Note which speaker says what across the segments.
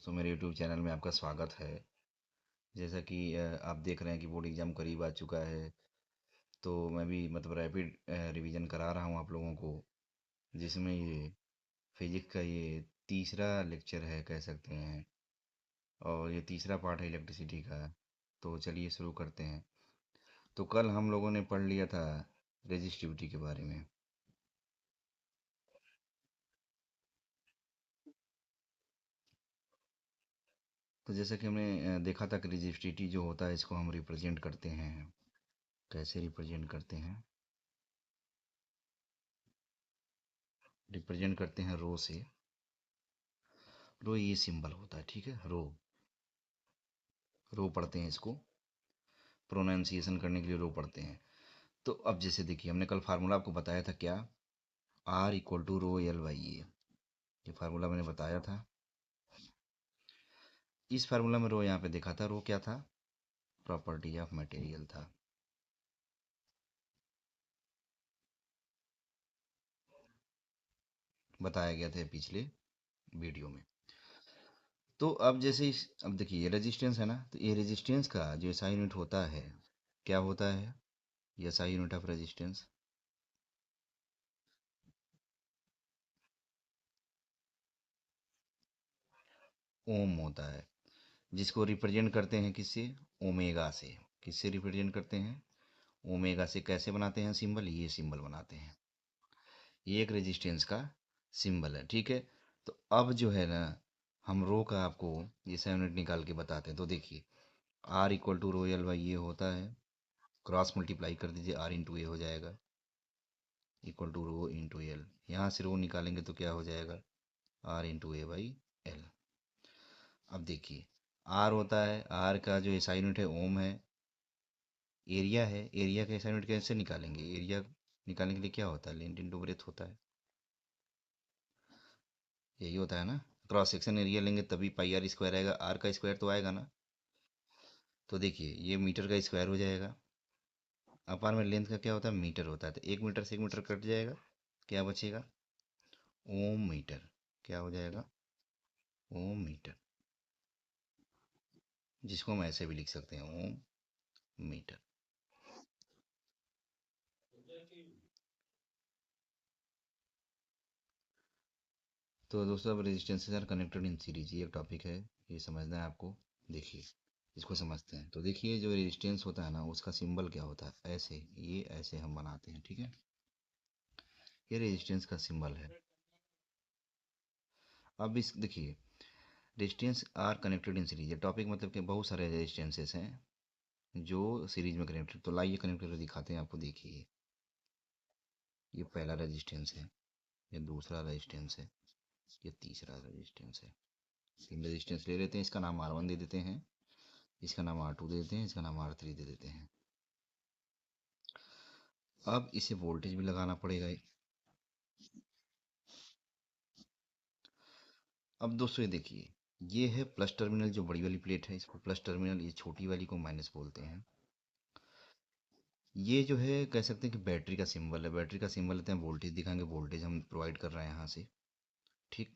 Speaker 1: दोस्तों, मेरे YouTube channel में आपका स्वागत है। जैसा कि आप देख रहे हैं कि बोर्ड एग्ज़ाम करीब आ चुका है। तो मैं भी मतलब रैपिड रिवीजन करा रहा हूँ आप लोगों को, जिसमें ये फिजिक्स का ये तीसरा लेक्चर है कह सकते हैं, और ये तीसरा पार्ट है इलेक्ट्रिसिटी का। तो चलिए शुरू करते हैं। तो कल हम लोगों ने पढ़ लिया था रेजिस्टिविटी के बारे में। तो जैसा कि हमने देखा था कि रेजिस्टिविटी जो होता है इसको हम रिप्रेजेंट करते हैं। कैसे रिप्रेजेंट करते हैं? रिप्रेजेंट करते हैं रो से। रो ये सिंबल होता है, ठीक है। रो रो पढ़ते हैं इसको, प्रोनाउंसिएशन करने के लिए रो पढ़ते हैं। तो अब जैसे देखिए, हमने कल फार्मूला आपको बताया था क्या? R equal to rho L by ये फार्मूला मैंने बताया था। इस फार्मूला में रो यहाँ पे देखा था, रो क्या था? प्रॉपर्टी ऑफ मटेरियल था। बताया गया था पिछले वीडियो में। तो अब जैसे अब देखिए, ये रेजिस्टेंस है ना, तो ये रेजिस्टेंस का जो एसआई यूनिट होता है, क्या होता है? ये एसआई यूनिट ऑफ रेजिस्टेंस ओम होता है, जिसको रिप्रेजेंट करते हैं किससे? ओमेगा से। किससे रिप्रेजेंट करते हैं? ओमेगा से। कैसे बनाते हैं सिंबल? ये सिंबल बनाते हैं। ये एक रेजिस्टेंस का सिंबल है, ठीक है। तो अब जो है ना, हम रो का आपको ये 7 यूनिट निकाल के बताते हैं। तो देखिए, R equal to rho L by ये होता है, क्रॉस मल्टीप्लाई कर दीजिए, आर इंटू ए हो जाएगा, equal to rho into L. यहाँ से रो निकालेंगे तो क्या हो जाएगा? R into A by L. अब देखिए, आर होता है, आर का जो एसआई यूनिट है ओम है। एरिया है, एरिया का एसआई यूनिट कैसे निकालेंगे? एरिया निकालने के लिए क्या होता है? लेंथ इंटू ब्रेथ होता है। यही होता है ना। क्रॉस सेक्शन एरिया लेंगे तभी पाई आर स्क्वायर आएगा, आर का स्क्वायर तो आएगा ना। तो देखिए, ये मीटर का स्क्वायर हो जाएगा। अपार में लेंथ का क्या होता है? मीटर होता है, तो 1 मीटर से 1 मीटर कट जाएगा, क्या बचेगा? ओम मीटर। क्या हो जाएगा? ओम मीटर। जिसको हम ऐसे भी लिख सकते हैं, ओम मीटर। तो दोस्तों, अब resistances are connected in series, ये एक टॉपिक है, ये समझना है आपको। देखिए, इसको समझते हैं। तो देखिए, जो रेजिस्टेंस होता है ना, उसका सिंबल क्या होता है? ऐसे, ये ऐसे हम बनाते हैं, ठीक है। ये रेजिस्टेंस का सिंबल है। अब इस देखिए, resistance R connected in series, topic मतलब कि बहुत सारे रेजिस्टेंसेस हैं जो सीरीज में कनेक्टेड। तो लाइए कनेक्ट करके दिखाते हैं आपको। देखिए, ये पहला रेजिस्टेंस है, ये दूसरा रेजिस्टेंस है, ये तीसरा रेजिस्टेंस है। 3 रेजिस्टेंस ले लेते हैं, इसका नाम R1 दे देते हैं, इसका नाम R2 दे देते हैं, इसका नाम R3 दे देते हैं। अब इसे वोल्टेज भी लगाना पड़ेगा। अब दोस्तों ये देखिए, ये है प्लस टर्मिनल, जो बड़ी वाली प्लेट है इसको प्लस टर्मिनल, ये छोटी वाली को माइनस बोलते हैं। ये जो है कह सकते हैं कि बैटरी का सिंबल है। बैटरी का सिंबल लेते हैं, वोल्टेज दिखाएंगे, वोल्टेज हम प्रोवाइड कर रहे हैं यहाँ से, ठीक।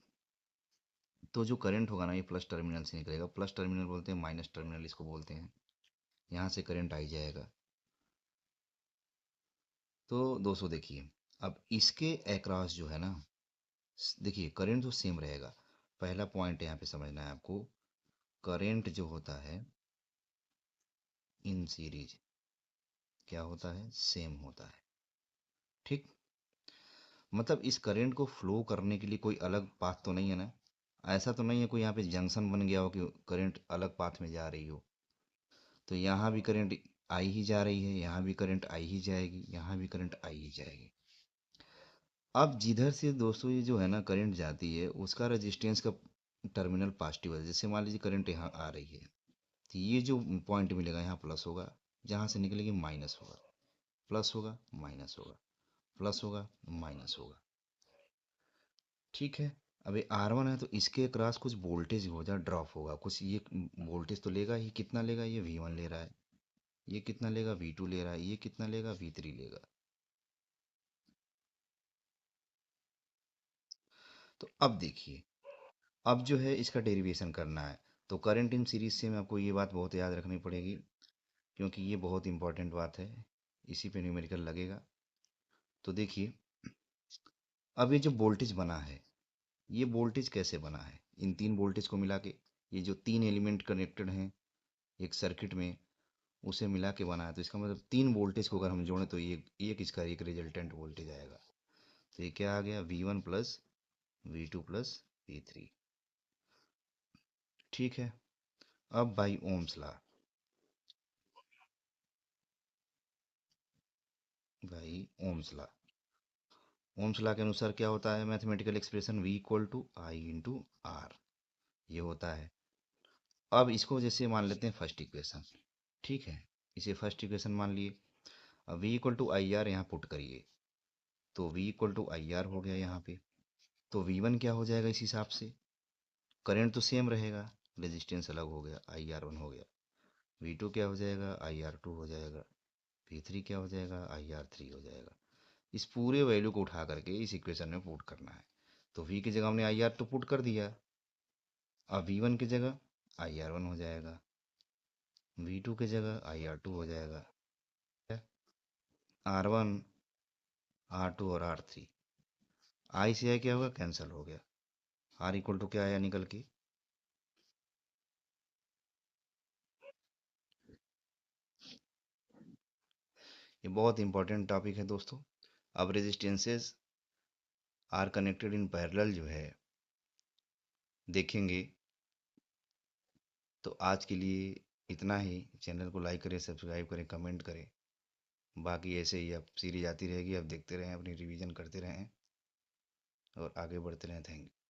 Speaker 1: तो जो करंट होगा ना, ये प्लस टर्मिनल से निकलेगा। प्लस टर्मिनल बोलते हैं, माइनस टर्मिनल इसको बोलते हैं। यहाँ से करंट आई जाएगा। तो दोस्तों देखिए, अब इसके अक्रॉस जो है ना, देखिए करंट तो सेम रहेगा। पहला पॉइंट यहाँ पे समझना है आपको, करंट जो होता है इन सीरीज क्या होता है? सेम होता है, ठीक। मतलब इस करंट को फ्लो करने के लिए कोई अलग पाथ तो नहीं है ना। ऐसा तो नहीं है कोई यहाँ पे जंक्शन बन गया हो कि करंट अलग पाथ में जा रही हो। तो यहाँ भी करंट आई ही जा रही है, यहाँ भी करंट आई ही जाएगी, यहाँ भी करंट आई ही जाएगी। अब जिधर से दोस्तों ये जो है ना करंट जाती है, उसका रेजिस्टेंस का टर्मिनल पॉजिटिव है। जैसे मान लीजिए करंट यहाँ आ रही है, तो ये जो पॉइंट मिलेगा यहाँ प्लस होगा, जहाँ से निकलेगी माइनस होगा। प्लस होगा, माइनस होगा, प्लस होगा, माइनस होगा, ठीक है। अब ये R1 है, तो इसके क्रॉस कुछ वोल्टेज हो जा ड्रॉप होगा कुछ, ये वोल्टेज तो लेगा ही। कितना लेगा? ये V1 ले रहा है। ये कितना लेगा? V2 ले रहा है। ये कितना लेगा? V3 लेगा। तो अब देखिए, अब जो है इसका डेरिवेशन करना है। तो करंट इन सीरीज से में आपको ये बात बहुत याद रखनी पड़ेगी, क्योंकि ये बहुत इंपॉर्टेंट बात है, इसी पे न्यूमेरिकल लगेगा। तो देखिए, अब ये जो वोल्टेज बना है, ये वोल्टेज कैसे बना है? इन तीन वोल्टेज को मिला के, ये जो तीन एलिमेंट कनेक्टेड हैं एक सर्किट में, उसे मिला के बना है। तो इसका मतलब तीन वोल्टेज को अगर हम जोड़ें तो ये एक इसका एक रिजल्टेंट वोल्टेज आएगा। तो ये क्या आ गया? V1 plus V2 plus V3। ठीक है। अब by Ohm's law, by Ohm's law, Ohm's law के अनुसार क्या होता है mathematical expression? V equal to I into R, ये होता है। अब इसको जैसे मान लेते हैं फर्स्ट इक्वेशन, ठीक है, इसे फर्स्ट इक्वेशन मान लिए। अब V equal to I R यहाँ पुट करिए, तो V equal to I R हो गया यहाँ पे। तो V1 क्या हो जाएगा इस हिसाब से? करंट तो सेम रहेगा, रेजिस्टेंस अलग हो गया, आई आर वन हो गया। V2 क्या हो जाएगा? आई आर टू हो जाएगा। V3 क्या हो जाएगा? आई आर थ्री हो जाएगा। इस पूरे वैल्यू को उठा करके इस इक्वेशन में पुट करना है। तो V की जगह हमने आई आर तो पुट कर दिया, अब V1 की जगह आई आर वन हो जाएगा, V2 की जगह आई आर टू हो जाएगा, आर वन, आर टू और आर थ्री। आई से आई क्या होगा? कैंसिल हो गया। आर इक्वल टू क्या आया निकल के? ये बहुत इंपॉर्टेंट टॉपिक है दोस्तों। अब resistances are connected in parallel जो है देखेंगे। तो आज के लिए इतना ही। चैनल को लाइक करें, सब्सक्राइब करें, कमेंट करें। बाकी ऐसे ही अब सीरीज आती रहेगी, अब देखते रहें, अपनी रिवीजन करते रहें और आगे बढ़ते रहें। Thank you.